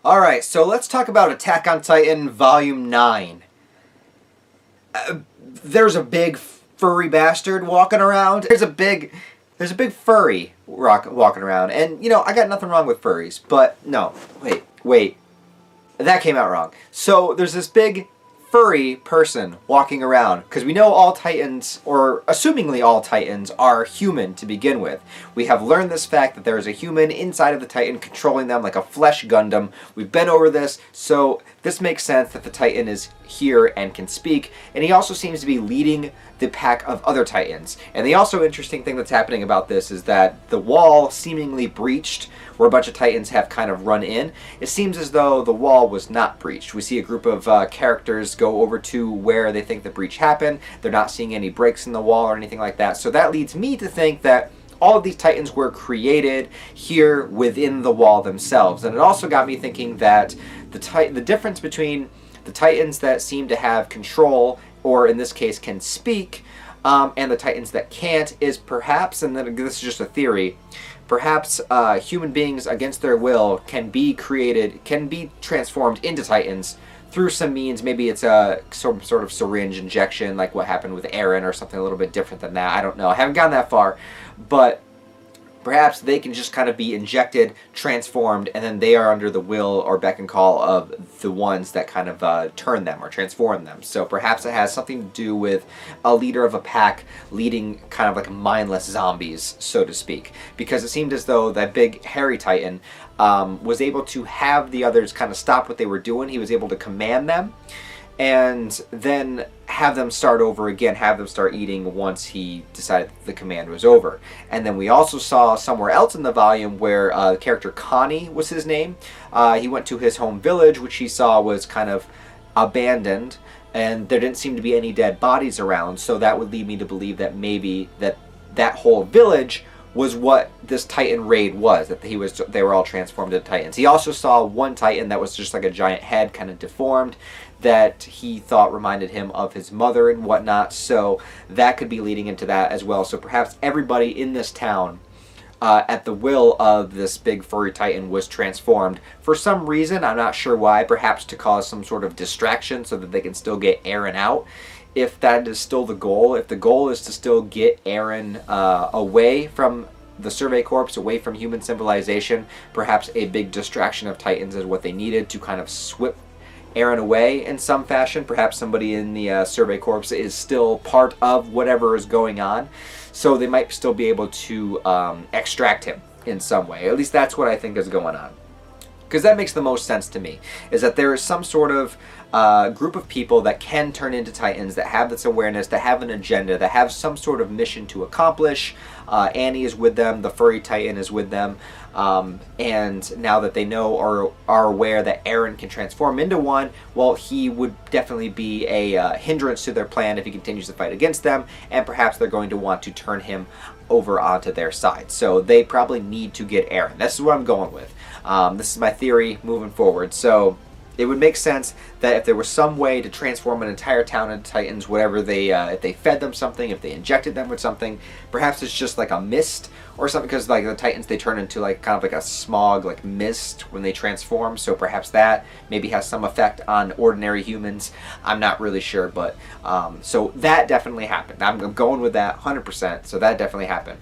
Alright, so let's talk about Attack on Titan Volume 9. There's a big furry bastard walking around. There's a big furry walking around. And, I got nothing wrong with furries. But, no. Wait. That came out wrong. So, there's this big furry person walking around, because we know all Titans, or assumingly all Titans, are human to begin with. We have learned this fact that there is a human inside of the Titan controlling them like a flesh Gundam. We've been over this, so this makes sense that the Titan is here and can speak, and he also seems to be leading the pack of other Titans. And the also interesting thing that's happening about this is that the wall seemingly breached, where a bunch of Titans have kind of run in. It seems as though the wall was not breached. We see a group of characters go over to where they think the breach happened. They're not seeing any breaks in the wall or anything like that. So that leads me to think that all of these Titans were created here within the wall themselves. And it also got me thinking that the difference between the Titans that seem to have control, or in this case can speak, and the Titans that can't is perhaps, and then this is just a theory, perhaps human beings against their will can be transformed into Titans through some means. Maybe it's some sort of syringe injection, like what happened with Eren, or something a little bit different than that. I don't know. I haven't gone that far, but perhaps they can just kind of be injected, transformed, and then they are under the will or beck and call of the ones that kind of turn them or transform them. So perhaps it has something to do with a leader of a pack leading kind of like mindless zombies, so to speak. Because it seemed as though that big hairy Titan was able to have the others kind of stop what they were doing. He was able to command them, and then have them start over again, have them start eating once he decided the command was over. And then we also saw somewhere else in the volume where the character Connie was his name. He went to his home village, which he saw was kind of abandoned, and there didn't seem to be any dead bodies around, so that would lead me to believe that maybe that whole village was what this Titan raid was, that they were all transformed into Titans. He also saw one Titan that was just like a giant head, kind of deformed, that he thought reminded him of his mother and whatnot, so that could be leading into that as well. So perhaps everybody in this town, at the will of this big furry Titan, was transformed for some reason. I'm not sure why, perhaps to cause some sort of distraction so that they can still get Eren out. If that is still the goal, if the goal is to still get Eren away from the Survey Corps, away from human civilization, perhaps a big distraction of Titans is what they needed to kind of swip Eren away in some fashion. Perhaps somebody in the Survey Corps is still part of whatever is going on, so they might still be able to extract him in some way. At least that's what I think is going on. Because that makes the most sense to me, is that there is some sort of group of people that can turn into Titans, that have this awareness, that have an agenda, that have some sort of mission to accomplish. Annie is with them, the furry Titan is with them, and now that they know or are aware that Eren can transform into one, well, he would definitely be a hindrance to their plan if he continues to fight against them, and perhaps they're going to want to turn him over onto their side. So they probably need to get Eren. This is what I'm going with. This is my theory moving forward. So it would make sense that if there was some way to transform an entire town into Titans, whatever if they fed them something, if they injected them with something, perhaps it's just like a mist or something, because like the Titans, they turn into like kind of like a smog, like mist when they transform. So perhaps that maybe has some effect on ordinary humans. I'm not really sure, but so that definitely happened. I'm going with that 100%. So that definitely happened.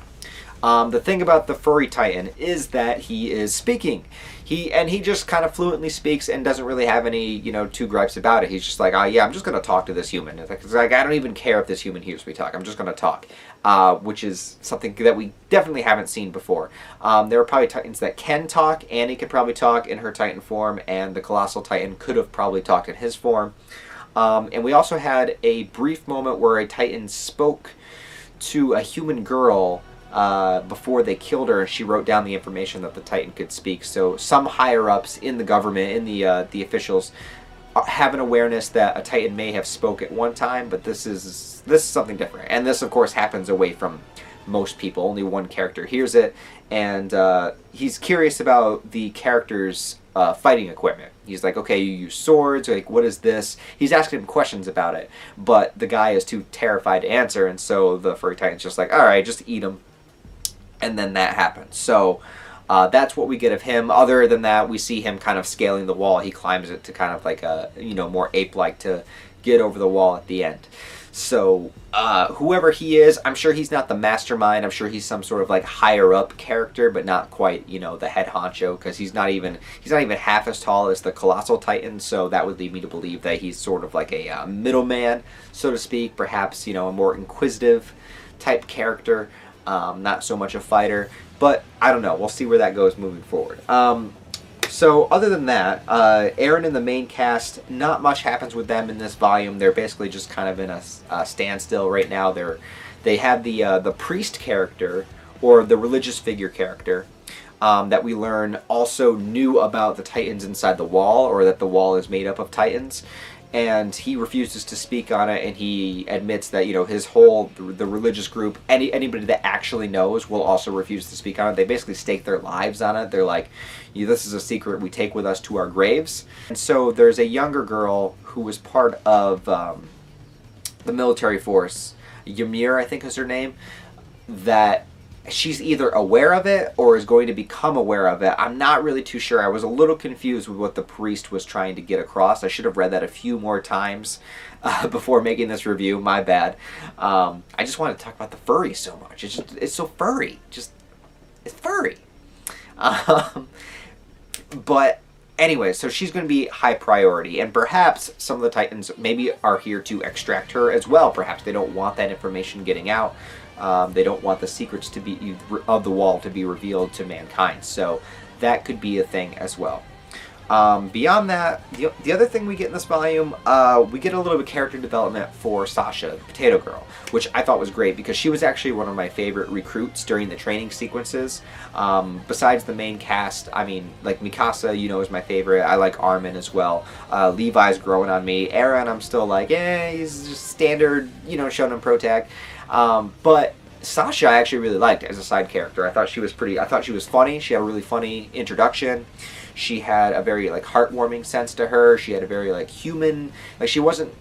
The thing about the furry Titan is that he is speaking. He just kind of fluently speaks and doesn't really have any, two gripes about it. He's just like, oh yeah, I'm just going to talk to this human. It's like, I don't even care if this human hears me talk. I'm just going to talk, which is something that we definitely haven't seen before. There are probably Titans that can talk. Annie could probably talk in her Titan form, and the Colossal Titan could have probably talked in his form. And we also had a brief moment where a Titan spoke to a human girl before they killed her, and she wrote down the information that the Titan could speak. So some higher-ups in the government, in the officials, have an awareness that a Titan may have spoke at one time, but this is something different. And this, of course, happens away from most people. Only one character hears it, and he's curious about the character's fighting equipment. He's like, okay, you use swords, like, what is this? He's asking him questions about it, but the guy is too terrified to answer, and so the furry Titan's just like, alright, just eat him. And then that happens. So That's what we get of him. Other than that, we see him kind of scaling the wall. He climbs it to kind of like a, more ape-like to get over the wall at the end. So whoever he is, I'm sure he's not the mastermind. I'm sure he's some sort of like higher up character, but not quite, the head honcho, because he's not even half as tall as the Colossal Titan. So that would lead me to believe that he's sort of like a middleman, so to speak. Perhaps a more inquisitive type character, not so much a fighter. But I don't know. We'll see where that goes moving forward. So other than that, Eren and the main cast, not much happens with them in this volume. They're basically just kind of in a standstill right now. They have the priest character, or the religious figure character, that we learn also knew about the Titans inside the wall, or that the wall is made up of Titans. And he refuses to speak on it, and he admits that his whole the religious group, anybody that actually knows, will also refuse to speak on it. They basically stake their lives on it. They're like, this is a secret we take with us to our graves. And so there's a younger girl who was part of the military force, Ymir, I think is her name, that she's either aware of it or is going to become aware of it. I'm not really too sure. I was a little confused with what the priest was trying to get across. I should have read that a few more times before making this review. My bad. I just want to talk about the furry so much. It's so furry. It's furry. But anyway, so she's going to be high priority, and perhaps some of the Titans maybe are here to extract her as well. Perhaps they don't want that information getting out. They don't want the secrets of the wall to be revealed to mankind. So that could be a thing as well. Beyond that, the other thing we get in this volume, we get a little bit of character development for Sasha, the Potato Girl, which I thought was great because she was actually one of my favorite recruits during the training sequences. Besides the main cast, I mean, like Mikasa, is my favorite. I like Armin as well. Levi's growing on me. Eren, I'm still like, he's just standard, shonen protag. But Sasha I actually really liked as a side character. I thought she was funny. She had a really funny introduction. She had a very heartwarming sense to her. She had a very human, she wasn't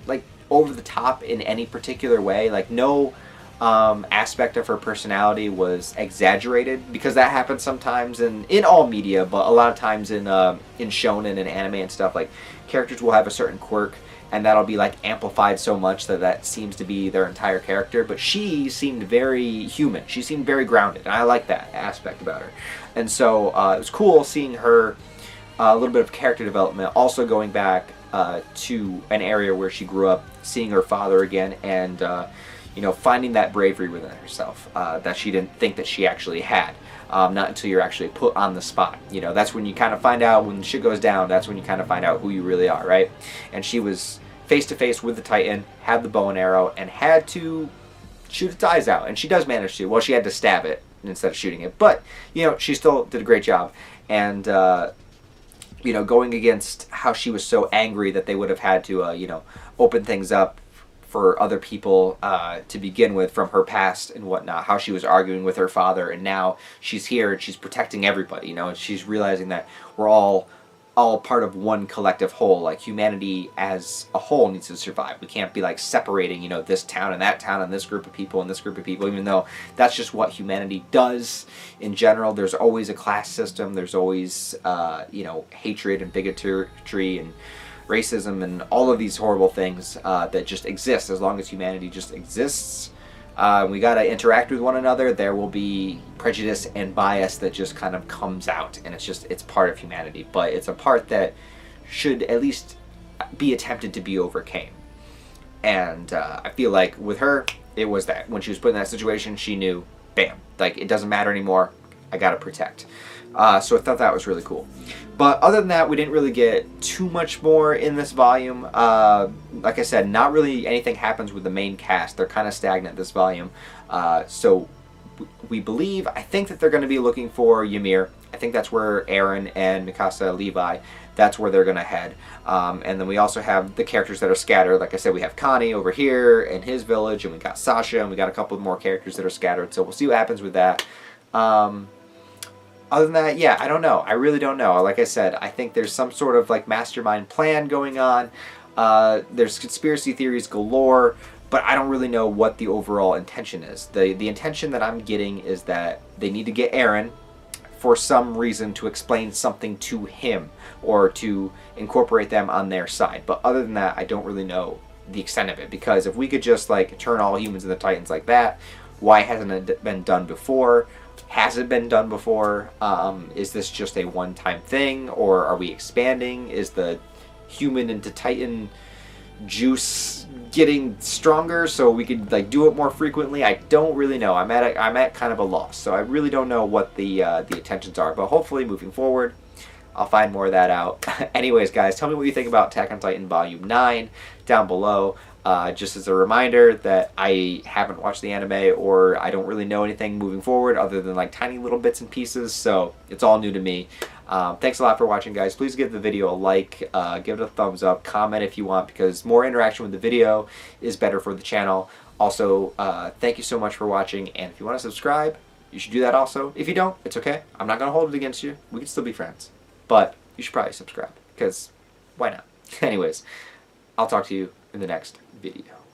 over the top in any particular way. No aspect of her personality was exaggerated, because that happens sometimes in all media, but a lot of times in shonen and anime and stuff, characters will have a certain quirk, and that'll be amplified so much that seems to be their entire character. But she seemed very human. She seemed very grounded, and I like that aspect about her. And so it was cool seeing her, a little bit of character development, also going back to an area where she grew up, seeing her father again, and finding that bravery within herself that she didn't think that she actually had. Not until you're actually put on the spot. That's when you kind of find out, when shit goes down, that's when you kind of find out who you really are, right? And she was face to face with the Titan, had the bow and arrow, and had to shoot its eyes out. And she does manage to. Well, she had to stab it instead of shooting it. But, she still did a great job. And, going against how she was so angry that they would have had to, open things up for other people to begin with from her past and whatnot, how she was arguing with her father, and now she's here and she's protecting everybody, and she's realizing that we're all part of one collective whole. Humanity as a whole needs to survive. We can't be separating, this town and that town and this group of people and this group of people, even though that's just what humanity does in general. There's always a class system. There's always, hatred and bigotry and racism and all of these horrible things that just exist. As long as humanity just exists, we got to interact with one another. There will be prejudice and bias that just kind of comes out, and it's part of humanity, but it's a part that should at least be attempted to be overcame. And I feel like with her, it was that when she was put in that situation, she knew, bam, it doesn't matter anymore. I got to protect. So I thought that was really cool. But other than that, we didn't really get too much more in this volume. Like I said, not really anything happens with the main cast. They're kind of stagnant this volume. So I think that they're going to be looking for Ymir. I think that's where Eren and Mikasa, Levi, that's where they're going to head. And then we also have the characters that are scattered. Like I said, we have Connie over here in his village, and we got Sasha, and we got a couple more characters that are scattered. So we'll see what happens with that. Other than that, yeah, I don't know. I really don't know. Like I said, I think there's some sort of mastermind plan going on. There's conspiracy theories galore, but I don't really know what the overall intention is. The intention that I'm getting is that they need to get Eren for some reason to explain something to him or to incorporate them on their side. But other than that, I don't really know the extent of it, because if we could just like turn all humans into Titans like that, why hasn't it been done before? Has it been done before? Is this just a one-time thing, or are we expanding? Is the human into Titan juice getting stronger so we could like do it more frequently? I don't really know. I'm at kind of a loss, so I really don't know what the intentions are. But hopefully, moving forward, I'll find more of that out. Anyways, guys, tell me what you think about Attack on Titan Volume 9 down below. Just as a reminder that I haven't watched the anime, or I don't really know anything moving forward other than like tiny little bits and pieces, so it's all new to me. Thanks a lot for watching, guys. Please give the video a like, give it a thumbs up, comment if you want, because more interaction with the video is better for the channel. Also, thank you so much for watching, and if you want to subscribe, you should do that also. If you don't, it's okay. I'm not going to hold it against you. We can still be friends. But you should probably subscribe, because why not? Anyways, I'll talk to you in the next video.